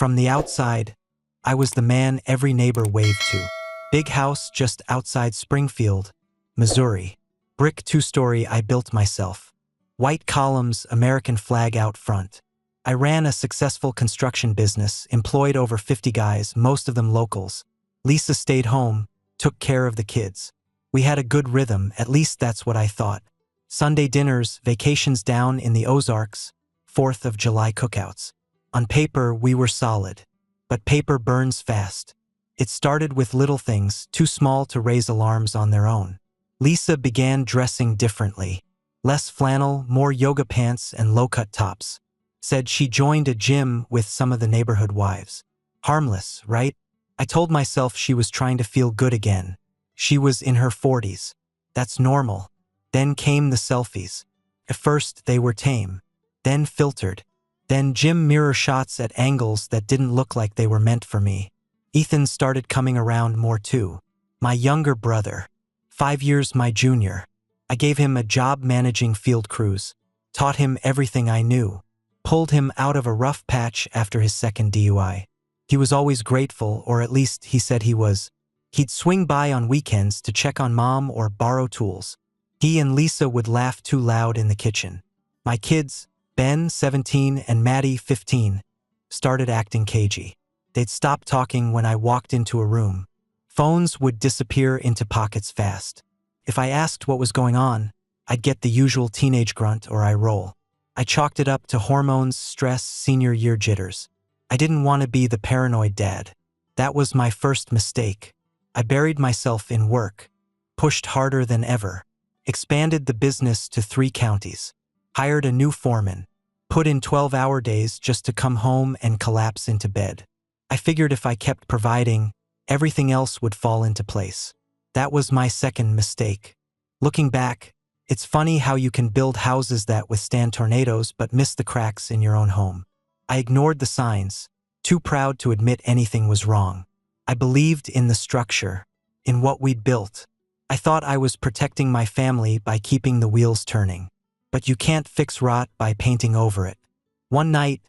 From the outside, I was the man every neighbor waved to. Big house just outside Springfield, Missouri. Brick two-story I built myself. White columns, American flag out front. I ran a successful construction business, employed over 50 guys, most of them locals. Lisa stayed home, took care of the kids. We had a good rhythm, at least that's what I thought. Sunday dinners, vacations down in the Ozarks, 4th of July cookouts. On paper, we were solid. But paper burns fast. It started with little things, too small to raise alarms on their own. Lisa began dressing differently. Less flannel, more yoga pants and low-cut tops. Said she joined a gym with some of the neighborhood wives. Harmless, right? I told myself she was trying to feel good again. She was in her 40s. That's normal. Then came the selfies. At first, they were tame. Then filtered. Then gym mirror shots at angles that didn't look like they were meant for me. Ethan started coming around more too. My younger brother. 5 years my junior. I gave him a job managing field crews. Taught him everything I knew. Pulled him out of a rough patch after his second DUI. He was always grateful, or at least he said he was. He'd swing by on weekends to check on mom or borrow tools. He and Lisa would laugh too loud in the kitchen. My kids, Ben, 17, and Maddie, 15, started acting cagey. They'd stop talking when I walked into a room. Phones would disappear into pockets fast. If I asked what was going on, I'd get the usual teenage grunt or eye roll. I chalked it up to hormones, stress, senior year jitters. I didn't want to be the paranoid dad. That was my first mistake. I buried myself in work, pushed harder than ever, expanded the business to 3 counties, hired a new foreman, put in 12-hour days just to come home and collapse into bed. I figured if I kept providing, everything else would fall into place. That was my second mistake. Looking back, it's funny how you can build houses that withstand tornadoes but miss the cracks in your own home. I ignored the signs, too proud to admit anything was wrong. I believed in the structure, in what we'd built. I thought I was protecting my family by keeping the wheels turning. But you can't fix rot by painting over it. One night,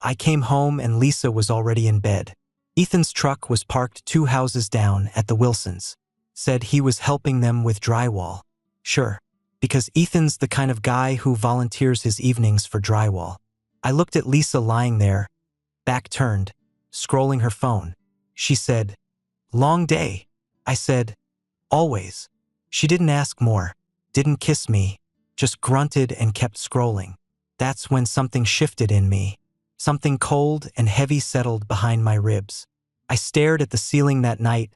I came home and Lisa was already in bed. Ethan's truck was parked 2 houses down at the Wilsons. Said he was helping them with drywall. Sure, because Ethan's the kind of guy who volunteers his evenings for drywall. I looked at Lisa lying there, back turned, scrolling her phone. She said, "Long day." I said, "Always." She didn't ask more, didn't kiss me, just grunted and kept scrolling. That's when something shifted in me. Something cold and heavy settled behind my ribs. I stared at the ceiling that night,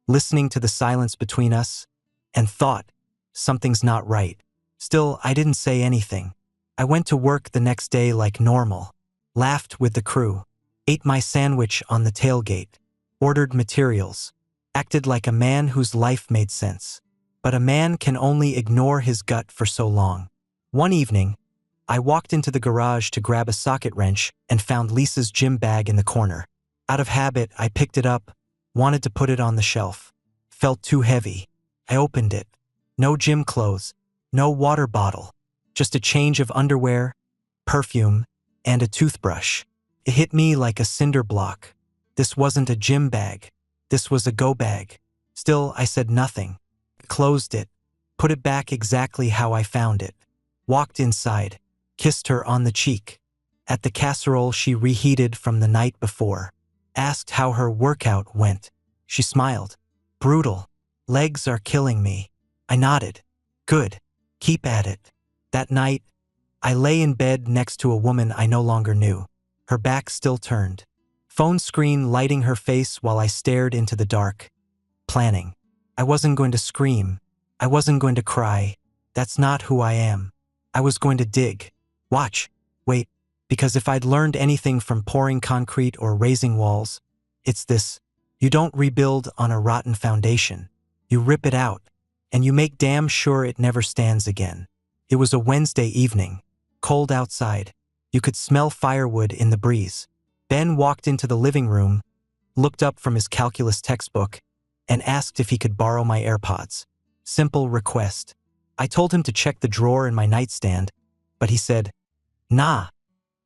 listening to the silence between us, and thought, something's not right. Still, I didn't say anything. I went to work the next day like normal, laughed with the crew, ate my sandwich on the tailgate, ordered materials, acted like a man whose life made sense. But a man can only ignore his gut for so long. One evening, I walked into the garage to grab a socket wrench and found Lisa's gym bag in the corner. Out of habit, I picked it up, wanted to put it on the shelf. Felt too heavy. I opened it. No gym clothes, no water bottle, just a change of underwear, perfume, and a toothbrush. It hit me like a cinder block. This wasn't a gym bag. This was a go bag. Still, I said nothing. Closed it, put it back exactly how I found it. Walked inside, kissed her on the cheek. At the casserole she reheated from the night before. Asked how her workout went. She smiled. "Brutal. Legs are killing me." I nodded. "Good. Keep at it." That night, I lay in bed next to a woman I no longer knew. Her back still turned. Phone screen lighting her face while I stared into the dark. Planning. I wasn't going to scream. I wasn't going to cry. That's not who I am. I was going to dig. Watch. Wait. Because if I'd learned anything from pouring concrete or raising walls, it's this. You don't rebuild on a rotten foundation. You rip it out, and you make damn sure it never stands again. It was a Wednesday evening. Cold outside. You could smell firewood in the breeze. Ben walked into the living room, looked up from his calculus textbook, and asked if he could borrow my AirPods. Simple request. I told him to check the drawer in my nightstand, but he said, "Nah.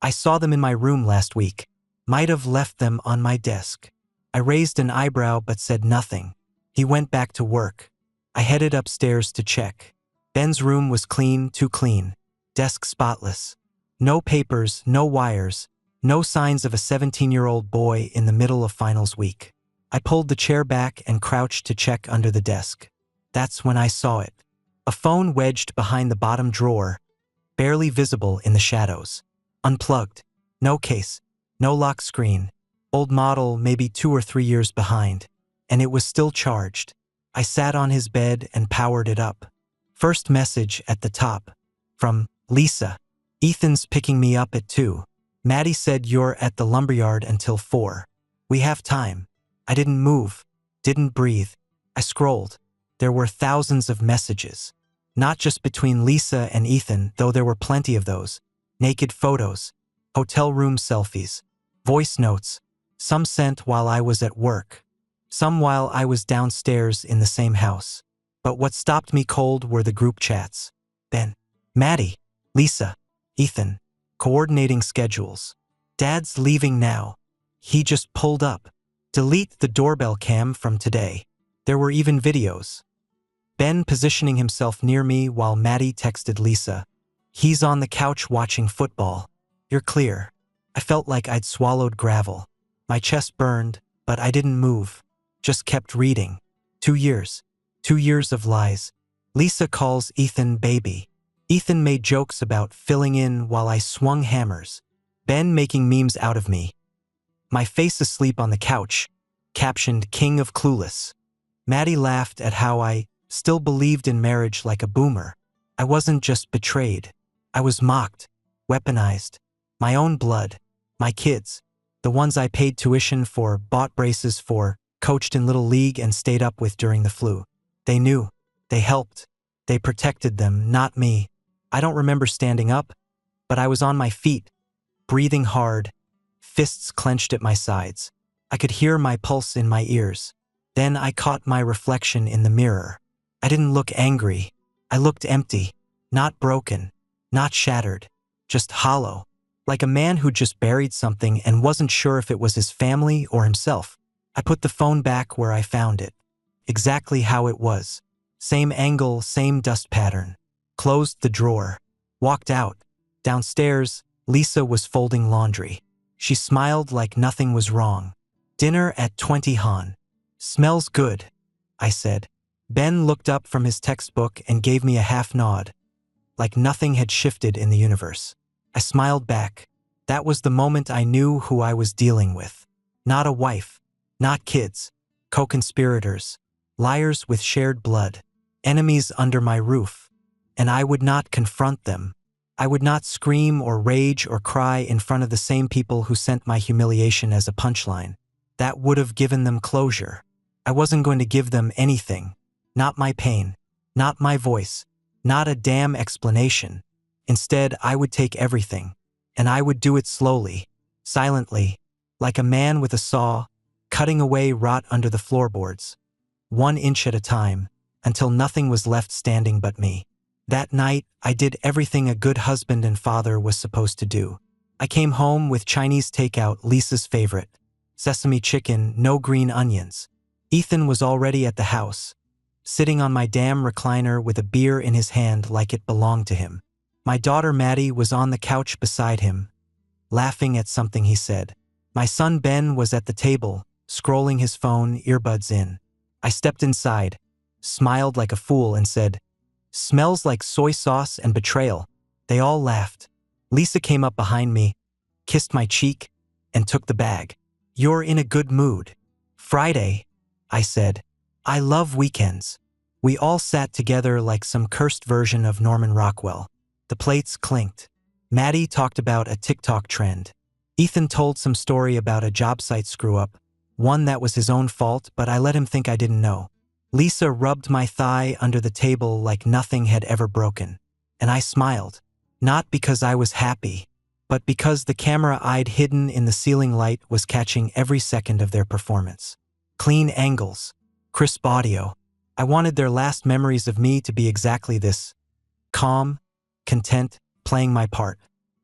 I saw them in my room last week." Might have left them on my desk. I raised an eyebrow but said nothing. He went back to work. I headed upstairs to check. Ben's room was clean, too clean. Desk spotless. No papers, no wires, no signs of a 17-year-old boy in the middle of finals week. I pulled the chair back and crouched to check under the desk. That's when I saw it. A phone wedged behind the bottom drawer, barely visible in the shadows. Unplugged. No case. No lock screen. Old model, maybe 2 or 3 years behind. And it was still charged. I sat on his bed and powered it up. First message at the top. From Lisa. Ethan's picking me up at 2. Maddie said you're at the lumberyard until 4. We have time. I didn't move. Didn't breathe. I scrolled. There were thousands of messages. Not just between Lisa and Ethan, though there were plenty of those. Naked photos. Hotel room selfies. Voice notes. Some sent while I was at work. Some while I was downstairs in the same house. But what stopped me cold were the group chats. Ben. Maddie. Lisa. Ethan. Coordinating schedules. Dad's leaving now. He just pulled up. Delete the doorbell cam from today. There were even videos. Ben positioning himself near me while Maddie texted Lisa. He's on the couch watching football. You're clear. I felt like I'd swallowed gravel. My chest burned, but I didn't move. Just kept reading. 2 years. 2 years of lies. Lisa calls Ethan baby. Ethan made jokes about filling in while I swung hammers. Ben making memes out of me. My face asleep on the couch. Captioned King of Clueless. Maddie laughed at how I still believed in marriage like a boomer. I wasn't just betrayed. I was mocked. Weaponized. My own blood. My kids. The ones I paid tuition for, bought braces for, coached in Little League and stayed up with during the flu. They knew. They helped. They protected them, not me. I don't remember standing up, but I was on my feet, breathing hard, fists clenched at my sides. I could hear my pulse in my ears. Then I caught my reflection in the mirror. I didn't look angry. I looked empty, not broken, not shattered, just hollow, like a man who just buried something and wasn't sure if it was his family or himself. I put the phone back where I found it, exactly how it was. Same angle, same dust pattern. Closed the drawer. Walked out. Downstairs, Lisa was folding laundry. She smiled like nothing was wrong. Dinner at 20 Han. Smells good, I said. Ben looked up from his textbook and gave me a half nod, like nothing had shifted in the universe. I smiled back. That was the moment I knew who I was dealing with. Not a wife. Not kids. Co-conspirators. Liars with shared blood. Enemies under my roof. And I would not confront them. I would not scream or rage or cry in front of the same people who sent my humiliation as a punchline. That would have given them closure. I wasn't going to give them anything. Not my pain. Not my voice. Not a damn explanation. Instead, I would take everything. And I would do it slowly, silently, like a man with a saw, cutting away rot under the floorboards. 1 inch at a time, until nothing was left standing but me. That night, I did everything a good husband and father was supposed to do. I came home with Chinese takeout, Lisa's favorite. Sesame chicken, no green onions. Ethan was already at the house, sitting on my damn recliner with a beer in his hand like it belonged to him. My daughter Maddie was on the couch beside him, laughing at something he said. My son Ben was at the table, scrolling his phone, earbuds in. I stepped inside, smiled like a fool and said, "Smells like soy sauce and betrayal." They all laughed. Lisa came up behind me, kissed my cheek, and took the bag. "You're in a good mood." "Friday," I said. "I love weekends." We all sat together like some cursed version of Norman Rockwell. The plates clinked. Maddie talked about a TikTok trend. Ethan told some story about a job site screw-up, one that was his own fault, but I let him think I didn't know. Lisa rubbed my thigh under the table like nothing had ever broken. And I smiled. Not because I was happy, but because the camera I'd hidden in the ceiling light was catching every second of their performance. Clean angles. Crisp audio. I wanted their last memories of me to be exactly this. Calm, content, playing my part.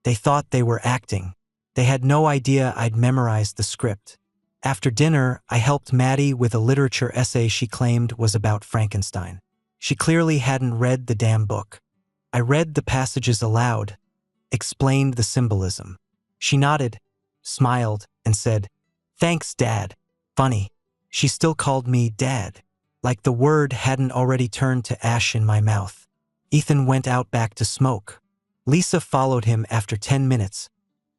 They thought they were acting. They had no idea I'd memorized the script. After dinner, I helped Maddie with a literature essay she claimed was about Frankenstein. She clearly hadn't read the damn book. I read the passages aloud, explained the symbolism. She nodded, smiled, and said, "Thanks, Dad." Funny, she still called me Dad, like the word hadn't already turned to ash in my mouth. Ethan went out back to smoke. Lisa followed him after 10 minutes,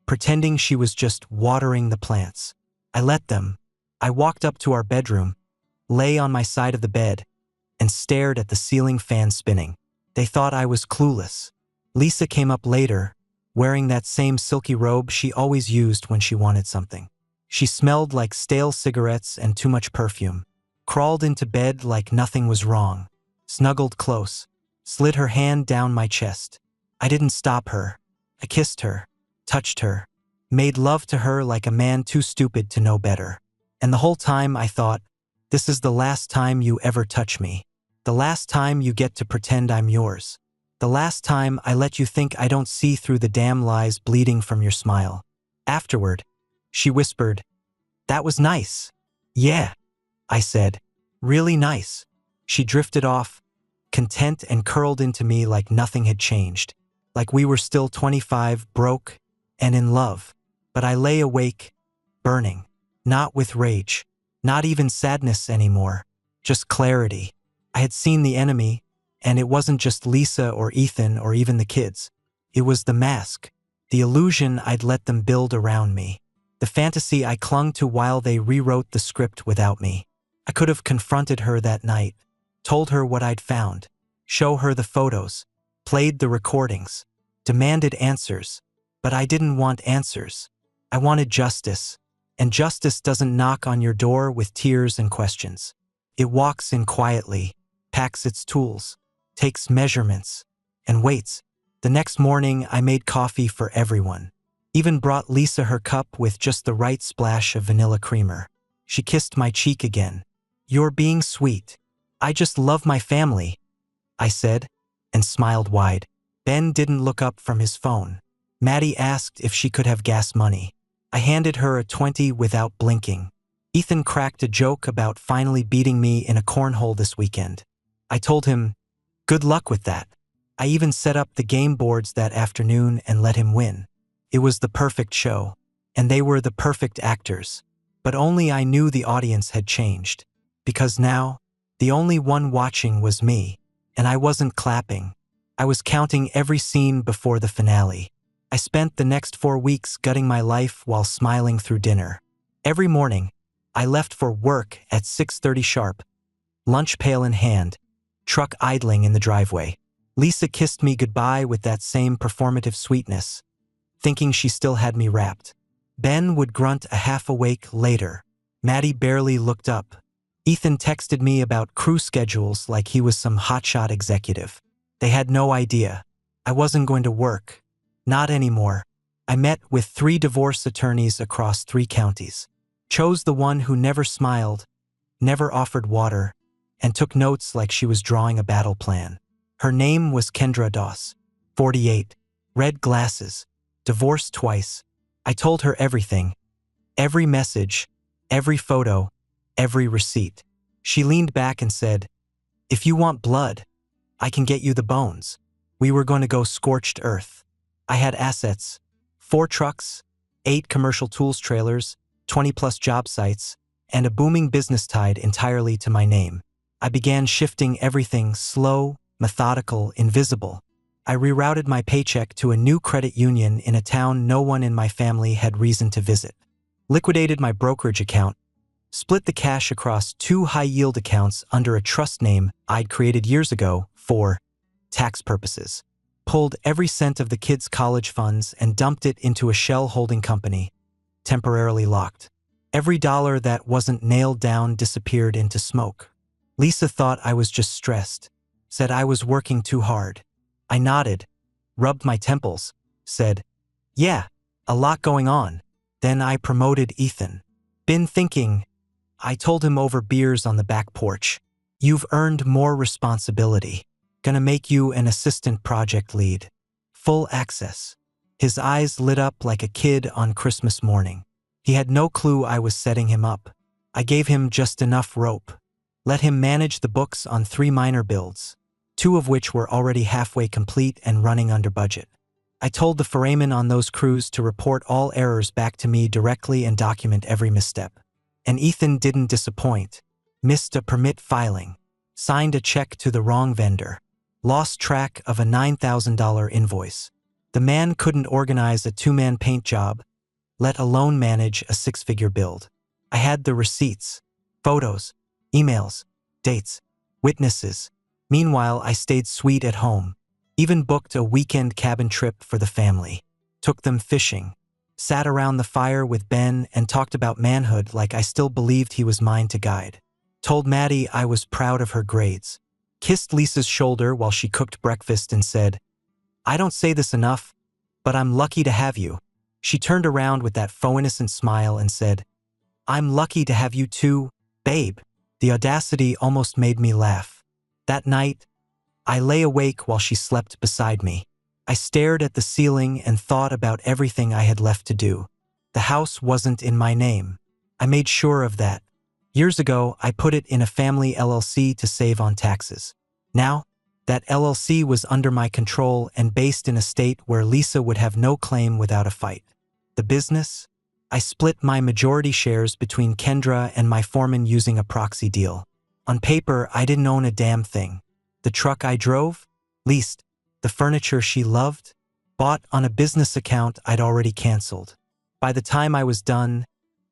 pretending she was just watering the plants. I let them. I walked up to our bedroom, lay on my side of the bed, and stared at the ceiling fan spinning. They thought I was clueless. Lisa came up later, wearing that same silky robe she always used when she wanted something. She smelled like stale cigarettes and too much perfume. Crawled into bed like nothing was wrong. Snuggled close. Slid her hand down my chest. I didn't stop her. I kissed her, touched her, made love to her like a man too stupid to know better. And the whole time I thought, this is the last time you ever touch me. The last time you get to pretend I'm yours. The last time I let you think I don't see through the damn lies bleeding from your smile. Afterward, she whispered, "That was nice." "Yeah," I said. "Really nice." She drifted off, content, and curled into me like nothing had changed. Like we were still 25, broke, and in love. But I lay awake, burning. Not with rage. Not even sadness anymore. Just clarity. I had seen the enemy, and it wasn't just Lisa or Ethan or even the kids. It was the mask. The illusion I'd let them build around me. The fantasy I clung to while they rewrote the script without me. I could have confronted her that night, told her what I'd found, show her the photos, played the recordings, demanded answers. But I didn't want answers. I wanted justice. And justice doesn't knock on your door with tears and questions. It walks in quietly, packs its tools, takes measurements, and waits. The next morning, I made coffee for everyone. Even brought Lisa her cup with just the right splash of vanilla creamer. She kissed my cheek again. "You're being sweet. I just love my family," I said, and smiled wide. Ben didn't look up from his phone. Maddie asked if she could have gas money. I handed her a 20 without blinking. Ethan cracked a joke about finally beating me in a cornhole this weekend. I told him, good luck with that. I even set up the game boards that afternoon and let him win. It was the perfect show, and they were the perfect actors. But only I knew the audience had changed. Because now, the only one watching was me, and I wasn't clapping. I was counting every scene before the finale. I spent the next 4 weeks gutting my life while smiling through dinner. Every morning, I left for work at 6:30 sharp, lunch pail in hand, truck idling in the driveway. Lisa kissed me goodbye with that same performative sweetness, thinking she still had me wrapped. Ben would grunt a half-awake later. Maddie barely looked up. Ethan texted me about crew schedules like he was some hotshot executive. They had no idea. I wasn't going to work. Not anymore. I met with 3 divorce attorneys across 3 counties. Chose the one who never smiled, never offered water, and took notes like she was drawing a battle plan. Her name was Kendra Doss, 48, red glasses, divorced twice. I told her everything. Every message, every photo, every receipt. She leaned back and said, "If you want blood, I can get you the bones." We were going to go scorched earth. I had assets, 4 trucks, 8 commercial tools trailers, 20-plus job sites, and a booming business tied entirely to my name. I began shifting everything slow, methodical, invisible. I rerouted my paycheck to a new credit union in a town no one in my family had reason to visit. Liquidated my brokerage account, split the cash across 2 high-yield accounts under a trust name I'd created years ago for tax purposes. Pulled every cent of the kids' college funds and dumped it into a shell holding company, temporarily locked. Every dollar that wasn't nailed down disappeared into smoke. Lisa thought I was just stressed, said I was working too hard. I nodded, rubbed my temples, said, "Yeah, a lot going on." Then I promoted Ethan. "Been thinking," I told him over beers on the back porch. "You've earned more responsibility. Gonna make you an assistant project lead. Full access." His eyes lit up like a kid on Christmas morning. He had no clue I was setting him up. I gave him just enough rope. Let him manage the books on 3 minor builds, 2 of which were already halfway complete and running under budget. I told the foreman on those crews to report all errors back to me directly and document every misstep. And Ethan didn't disappoint. Missed a permit filing. Signed a check to the wrong vendor. Lost track of a $9,000 invoice. The man couldn't organize a 2-man paint job, let alone manage a 6-figure build. I had the receipts, photos, emails, dates, witnesses. Meanwhile, I stayed sweet at home. Even booked a weekend cabin trip for the family. Took them fishing. Sat around the fire with Ben and talked about manhood like I still believed he was mine to guide. Told Maddie I was proud of her grades. Kissed Lisa's shoulder while she cooked breakfast and said, "I don't say this enough, but I'm lucky to have you." She turned around with that faux innocent smile and said, "I'm lucky to have you too, babe." The audacity almost made me laugh. That night, I lay awake while she slept beside me. I stared at the ceiling and thought about everything I had left to do. The house wasn't in my name. I made sure of that. Years ago, I put it in a family LLC to save on taxes. Now, that LLC was under my control and based in a state where Lisa would have no claim without a fight. The business? I split my majority shares between Kendra and my foreman using a proxy deal. On paper, I didn't own a damn thing. The truck I drove? Leased. The furniture she loved? Bought on a business account I'd already canceled. By the time I was done,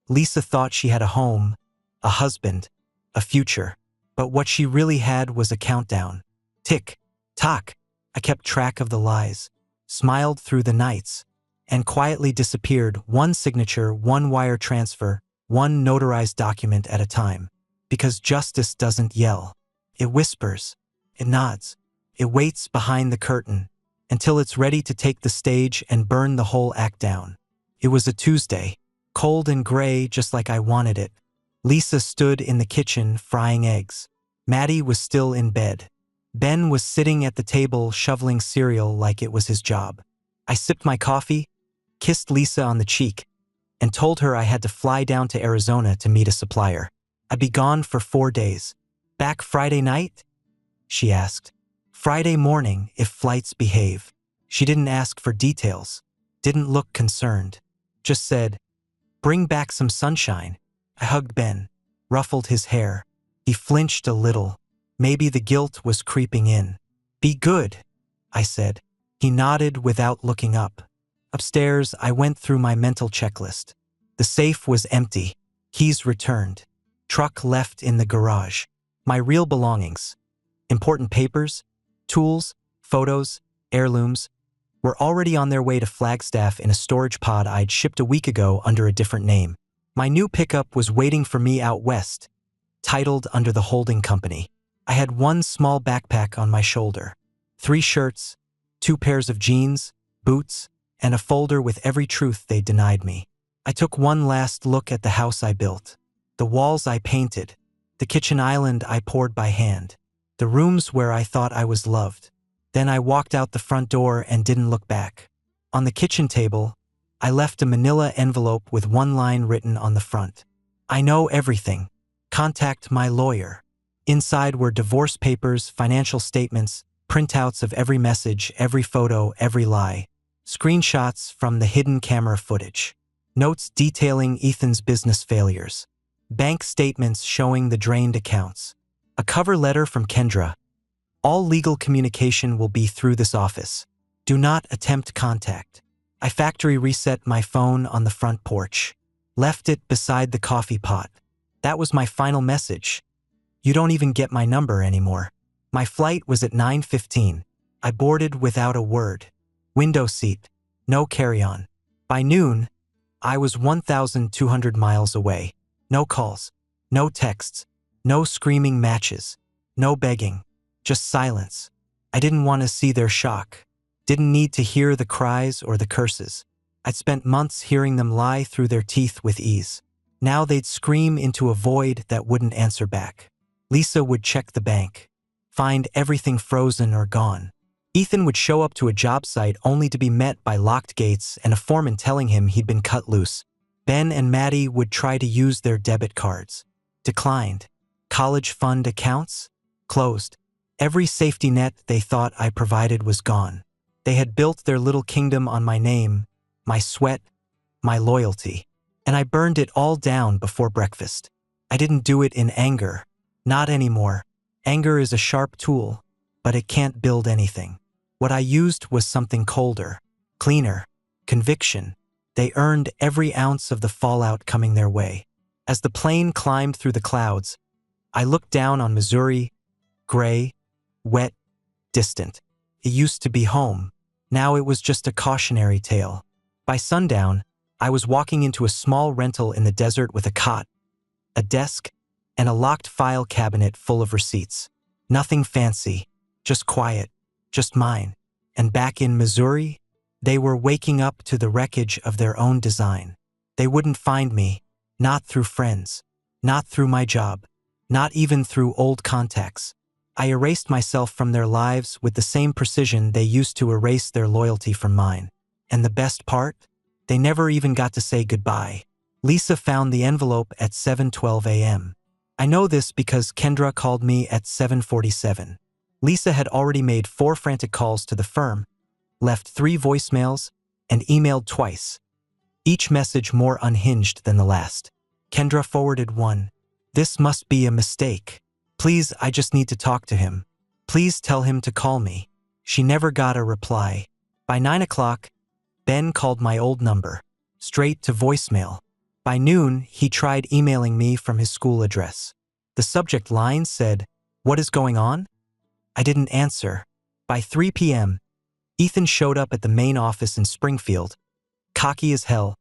Lisa thought she had a home, a husband, a future. But what she really had was a countdown. Tick, tock. I kept track of the lies, smiled through the nights, and quietly disappeared, one signature, one wire transfer, one notarized document at a time. Because justice doesn't yell. It whispers. It nods. It waits behind the curtain until it's ready to take the stage and burn the whole act down. It was a Tuesday, cold and gray just like I wanted it. Lisa stood in the kitchen frying eggs. Maddie was still in bed. Ben was sitting at the table shoveling cereal like it was his job. I sipped my coffee, kissed Lisa on the cheek, and told her I had to fly down to Arizona to meet a supplier. I'd be gone for 4 days. Back Friday night? She asked. Friday morning, if flights behave. She didn't ask for details, didn't look concerned, just said, "Bring back some sunshine." I hugged Ben, ruffled his hair. He flinched a little. Maybe the guilt was creeping in. "Be good," I said. He nodded without looking up. Upstairs, I went through my mental checklist. The safe was empty. Keys returned. Truck left in the garage. My real belongings, important papers, tools, photos, heirlooms, were already on their way to Flagstaff in a storage pod I'd shipped a week ago under a different name. My new pickup was waiting for me out west, titled under the holding company. I had one small backpack on my shoulder, 3 shirts, 2 pairs of jeans, boots, and a folder with every truth they denied me. I took one last look at the house I built, the walls I painted, the kitchen island I poured by hand, the rooms where I thought I was loved. Then I walked out the front door and didn't look back. On the kitchen table, I left a manila envelope with one line written on the front. "I know everything. Contact my lawyer." Inside were divorce papers, financial statements, printouts of every message, every photo, every lie, screenshots from the hidden camera footage, notes detailing Ethan's business failures, bank statements showing the drained accounts, a cover letter from Kendra. "All legal communication will be through this office. Do not attempt contact." I factory reset my phone on the front porch, left it beside the coffee pot. That was my final message. "You don't even get my number anymore." My flight was at 9:15. I boarded without a word. Window seat, no carry-on. By noon, I was 1,200 miles away. No calls, no texts, no screaming matches, no begging, just silence. I didn't want to see their shock. Didn't need to hear the cries or the curses. I'd spent months hearing them lie through their teeth with ease. Now they'd scream into a void that wouldn't answer back. Lisa would check the bank, find everything frozen or gone. Ethan would show up to a job site only to be met by locked gates and a foreman telling him he'd been cut loose. Ben and Maddie would try to use their debit cards. Declined. College fund accounts? Closed. Every safety net they thought I provided was gone. They had built their little kingdom on my name, my sweat, my loyalty. And I burned it all down before breakfast. I didn't do it in anger. Not anymore. Anger is a sharp tool, but it can't build anything. What I used was something colder, cleaner, conviction. They earned every ounce of the fallout coming their way. As the plane climbed through the clouds, I looked down on Missouri, gray, wet, distant. It used to be home. Now it was just a cautionary tale. By sundown, I was walking into a small rental in the desert with a cot, a desk, and a locked file cabinet full of receipts. Nothing fancy, just quiet, just mine. And back in Missouri, they were waking up to the wreckage of their own design. They wouldn't find me, not through friends, not through my job, not even through old contacts. I erased myself from their lives with the same precision they used to erase their loyalty from mine. And the best part? They never even got to say goodbye. Lisa found the envelope at 7:12 a.m. I know this because Kendra called me at 7:47. Lisa had already made 4 frantic calls to the firm, left 3 voicemails, and emailed twice, each message more unhinged than the last. Kendra forwarded one. "This must be a mistake. Please, I just need to talk to him. Please tell him to call me." She never got a reply. By 9 o'clock, Ben called my old number, straight to voicemail. By noon, he tried emailing me from his school address. The subject line said, "What is going on?" I didn't answer. By 3 p.m., Ethan showed up at the main office in Springfield, cocky as hell,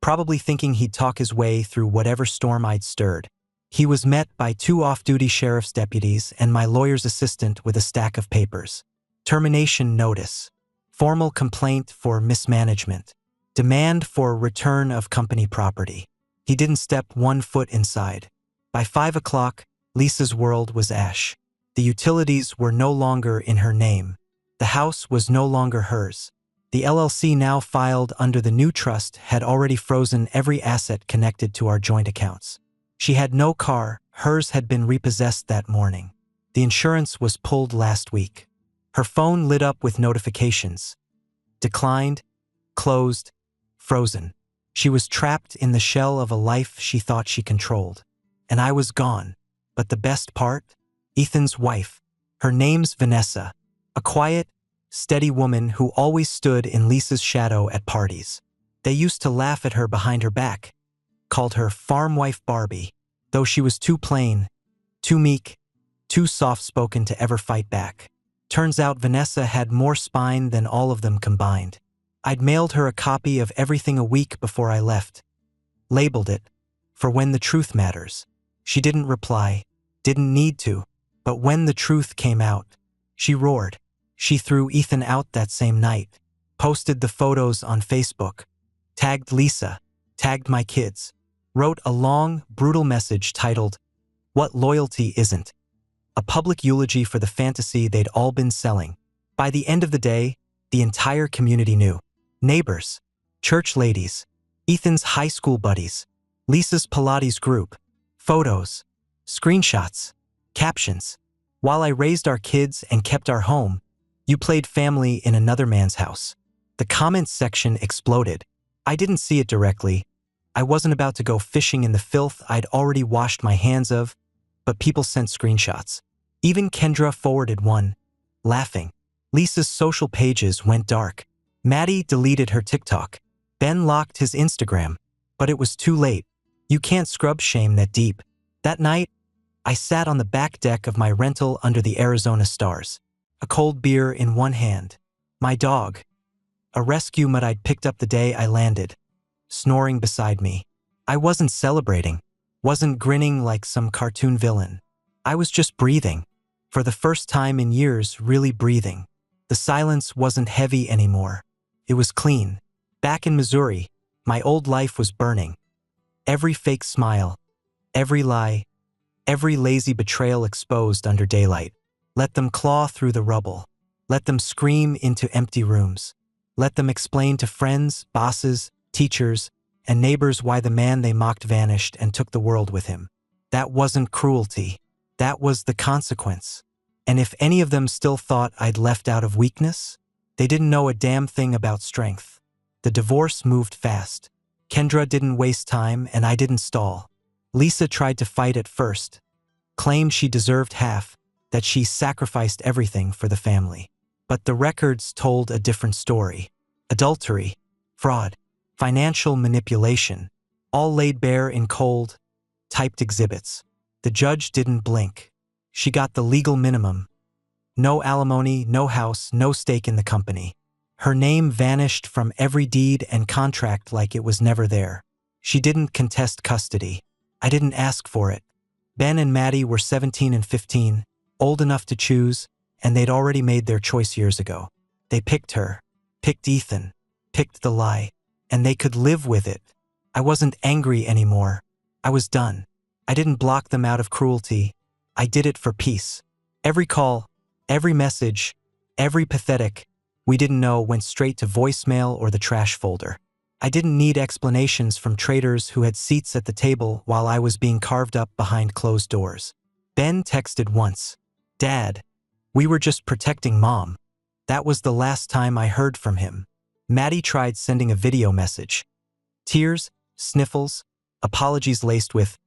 probably thinking he'd talk his way through whatever storm I'd stirred. He was met by 2 off-duty sheriff's deputies and my lawyer's assistant with a stack of papers. Termination notice. Formal complaint for mismanagement. Demand for return of company property. He didn't step 1 foot inside. By 5 o'clock, Lisa's world was ash. The utilities were no longer in her name. The house was no longer hers. The LLC now filed under the new trust had already frozen every asset connected to our joint accounts. She had no car, hers had been repossessed that morning. The insurance was pulled last week. Her phone lit up with notifications. Declined, closed, frozen. She was trapped in the shell of a life she thought she controlled. And I was gone. But the best part? Ethan's wife. Her name's Vanessa. A quiet, steady woman who always stood in Lisa's shadow at parties. They used to laugh at her behind her back, called her farm wife Barbie, though she was too plain, too meek, too soft-spoken to ever fight back. Turns out Vanessa had more spine than all of them combined. I'd mailed her a copy of everything a week before I left. Labeled it, "For when the truth matters." She didn't reply, didn't need to, but when the truth came out, she roared. She threw Ethan out that same night, posted the photos on Facebook, tagged Lisa, tagged my kids, wrote a long, brutal message titled, "What Loyalty Isn't," a public eulogy for the fantasy they'd all been selling. By the end of the day, the entire community knew. Neighbors, church ladies, Ethan's high school buddies, Lisa's Pilates group, photos, screenshots, captions. "While I raised our kids and kept our home, you played family in another man's house." The comments section exploded. I didn't see it directly. I wasn't about to go fishing in the filth I'd already washed my hands of, but people sent screenshots. Even Kendra forwarded one, laughing. Lisa's social pages went dark. Maddie deleted her TikTok. Ben locked his Instagram, but it was too late. You can't scrub shame that deep. That night, I sat on the back deck of my rental under the Arizona stars, a cold beer in one hand. My dog, a rescue mutt I'd picked up the day I landed, snoring beside me. I wasn't celebrating, wasn't grinning like some cartoon villain. I was just breathing. For the first time in years, really breathing. The silence wasn't heavy anymore. It was clean. Back in Missouri, my old life was burning. Every fake smile, every lie, every lazy betrayal exposed under daylight. Let them claw through the rubble. Let them scream into empty rooms. Let them explain to friends, bosses, teachers, and neighbors why the man they mocked vanished and took the world with him. That wasn't cruelty. That was the consequence. And if any of them still thought I'd left out of weakness, they didn't know a damn thing about strength. The divorce moved fast. Kendra didn't waste time and I didn't stall. Lisa tried to fight at first, claimed she deserved half, that she sacrificed everything for the family. But the records told a different story. Adultery, fraud, financial manipulation, all laid bare in cold, typed exhibits. The judge didn't blink. She got the legal minimum. No alimony, no house, no stake in the company. Her name vanished from every deed and contract like it was never there. She didn't contest custody. I didn't ask for it. Ben and Maddie were 17 and 15, old enough to choose, and they'd already made their choice years ago. They picked her, picked Ethan, picked the lie, and they could live with it. I wasn't angry anymore. I was done. I didn't block them out of cruelty. I did it for peace. Every call, every message, every pathetic, we didn't know, went straight to voicemail or the trash folder. I didn't need explanations from traitors who had seats at the table while I was being carved up behind closed doors. Ben texted once, "Dad, we were just protecting Mom." That was the last time I heard from him. Maddie tried sending a video message. Tears, sniffles, apologies laced with,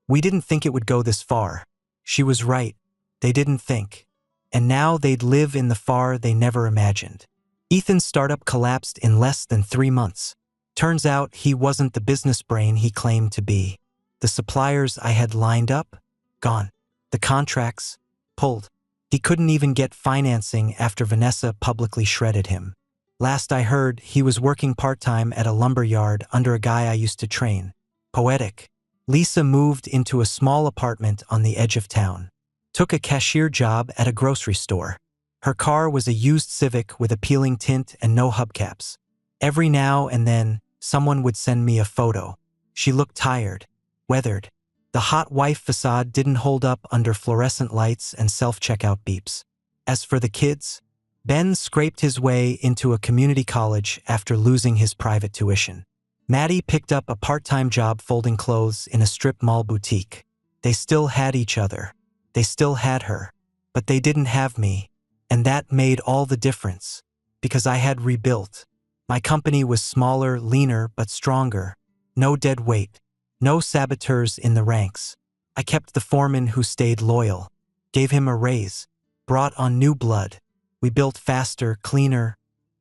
"We didn't think it would go this far." She was right. They didn't think. And now they'd live in the far they never imagined. Ethan's startup collapsed in less than 3 months. Turns out he wasn't the business brain he claimed to be. The suppliers I had lined up, gone. The contracts, pulled. He couldn't even get financing after Vanessa publicly shredded him. Last I heard, he was working part-time at a lumber yard under a guy I used to train. Poetic. Lisa moved into a small apartment on the edge of town. Took a cashier job at a grocery store. Her car was a used Civic with a peeling tint and no hubcaps. Every now and then, someone would send me a photo. She looked tired, weathered. The hot wife facade didn't hold up under fluorescent lights and self-checkout beeps. As for the kids, Ben scraped his way into a community college after losing his private tuition. Maddie picked up a part-time job folding clothes in a strip mall boutique. They still had each other. They still had her. But they didn't have me. And that made all the difference. Because I had rebuilt. My company was smaller, leaner, but stronger. No dead weight. No saboteurs in the ranks. I kept the foreman who stayed loyal. Gave him a raise. Brought on new blood. We built faster, cleaner,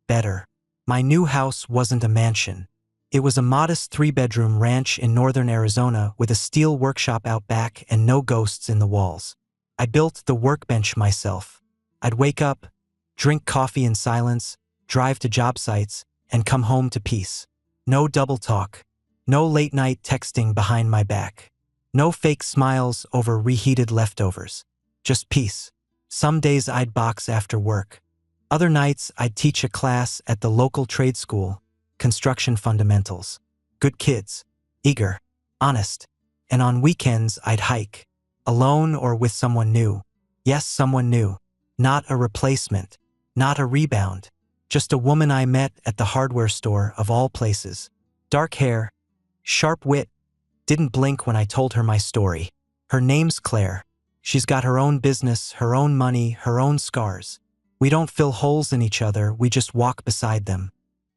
better. My new house wasn't a mansion. It was a modest 3-bedroom ranch in northern Arizona with a steel workshop out back and no ghosts in the walls. I built the workbench myself. I'd wake up, drink coffee in silence, drive to job sites, and come home to peace. No double talk. No late-night texting behind my back. No fake smiles over reheated leftovers. Just peace. Some days I'd box after work. Other nights I'd teach a class at the local trade school, construction fundamentals. Good kids. Eager. Honest. And on weekends I'd hike. Alone or with someone new. Yes, someone new. Not a replacement. Not a rebound. Just a woman I met at the hardware store of all places. Dark hair. Sharp wit. Didn't blink when I told her my story. Her name's Claire. She's got her own business, her own money, her own scars. We don't fill holes in each other, we just walk beside them.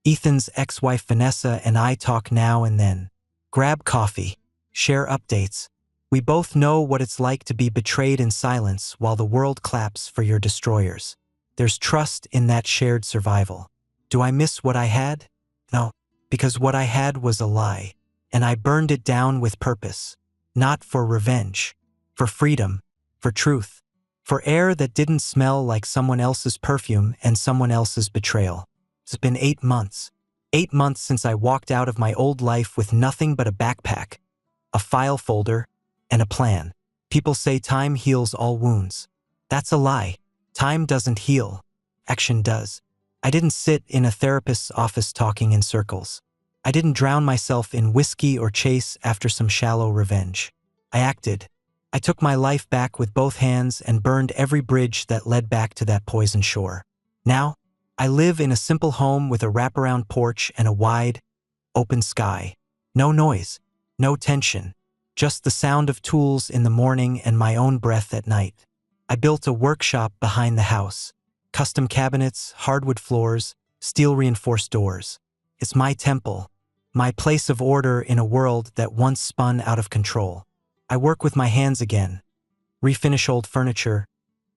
Ethan's ex-wife Vanessa and I talk now and then. Grab coffee. Share updates. We both know what it's like to be betrayed in silence while the world claps for your destroyers. There's trust in that shared survival. Do I miss what I had? No, because what I had was a lie, and I burned it down with purpose. Not for revenge. For freedom. For truth. For air that didn't smell like someone else's perfume and someone else's betrayal. It's been 8 months. 8 months since I walked out of my old life with nothing but a backpack, a file folder, and a plan. People say time heals all wounds. That's a lie. Time doesn't heal. Action does. I didn't sit in a therapist's office talking in circles. I didn't drown myself in whiskey or chase after some shallow revenge. I acted. I took my life back with both hands and burned every bridge that led back to that poisoned shore. Now, I live in a simple home with a wraparound porch and a wide, open sky. No noise, no tension, just the sound of tools in the morning and my own breath at night. I built a workshop behind the house. Custom cabinets, hardwood floors, steel-reinforced doors. It's my temple, my place of order in a world that once spun out of control. I work with my hands again, refinish old furniture,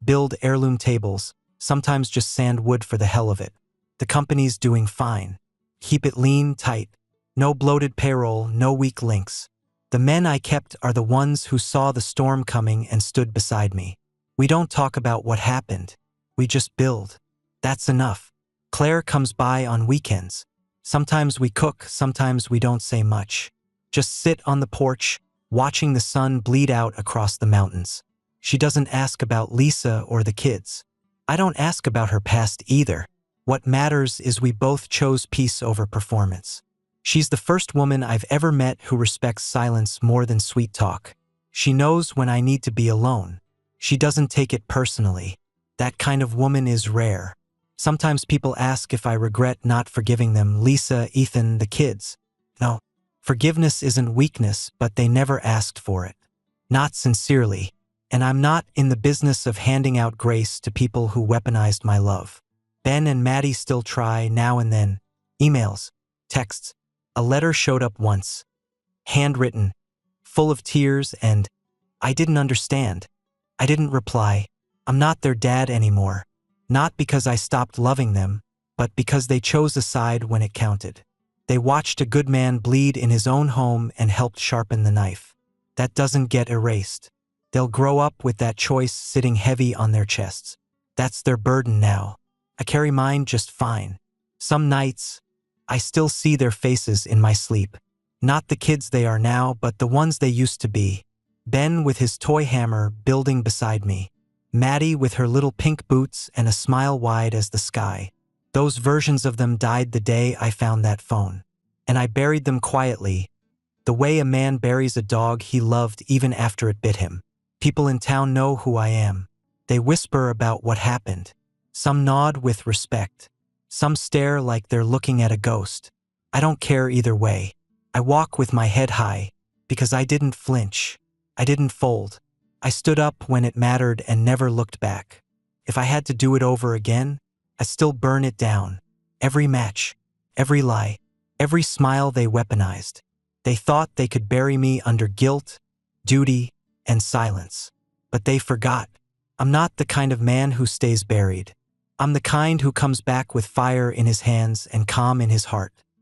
build heirloom tables, sometimes just sand wood for the hell of it. The company's doing fine. Keep it lean, tight. No bloated payroll, no weak links. The men I kept are the ones who saw the storm coming and stood beside me. We don't talk about what happened. We just build. That's enough. Claire comes by on weekends. Sometimes we cook, sometimes we don't say much. Just sit on the porch, watching the sun bleed out across the mountains. She doesn't ask about Lisa or the kids. I don't ask about her past either. What matters is we both chose peace over performance. She's the first woman I've ever met who respects silence more than sweet talk. She knows when I need to be alone. She doesn't take it personally. That kind of woman is rare. Sometimes people ask if I regret not forgiving them, Lisa, Ethan, the kids. No, forgiveness isn't weakness, but they never asked for it. Not sincerely. And I'm not in the business of handing out grace to people who weaponized my love. Ben and Maddie still try now and then. Emails, texts. A letter showed up once. Handwritten, full of tears, and I didn't understand. I didn't reply. I'm not their dad anymore. Not because I stopped loving them, but because they chose a side when it counted. They watched a good man bleed in his own home and helped sharpen the knife. That doesn't get erased. They'll grow up with that choice sitting heavy on their chests. That's their burden now. I carry mine just fine. Some nights, I still see their faces in my sleep. Not the kids they are now, but the ones they used to be. Ben with his toy hammer building beside me. Maddie with her little pink boots and a smile wide as the sky. Those versions of them died the day I found that phone. And I buried them quietly, the way a man buries a dog he loved even after it bit him. People in town know who I am. They whisper about what happened. Some nod with respect. Some stare like they're looking at a ghost. I don't care either way. I walk with my head high, because I didn't flinch. I didn't fold. I stood up when it mattered and never looked back. If I had to do it over again, I'd still burn it down. Every match, every lie, every smile they weaponized. They thought they could bury me under guilt, duty, and silence. But they forgot. I'm not the kind of man who stays buried. I'm the kind who comes back with fire in his hands and calm in his heart.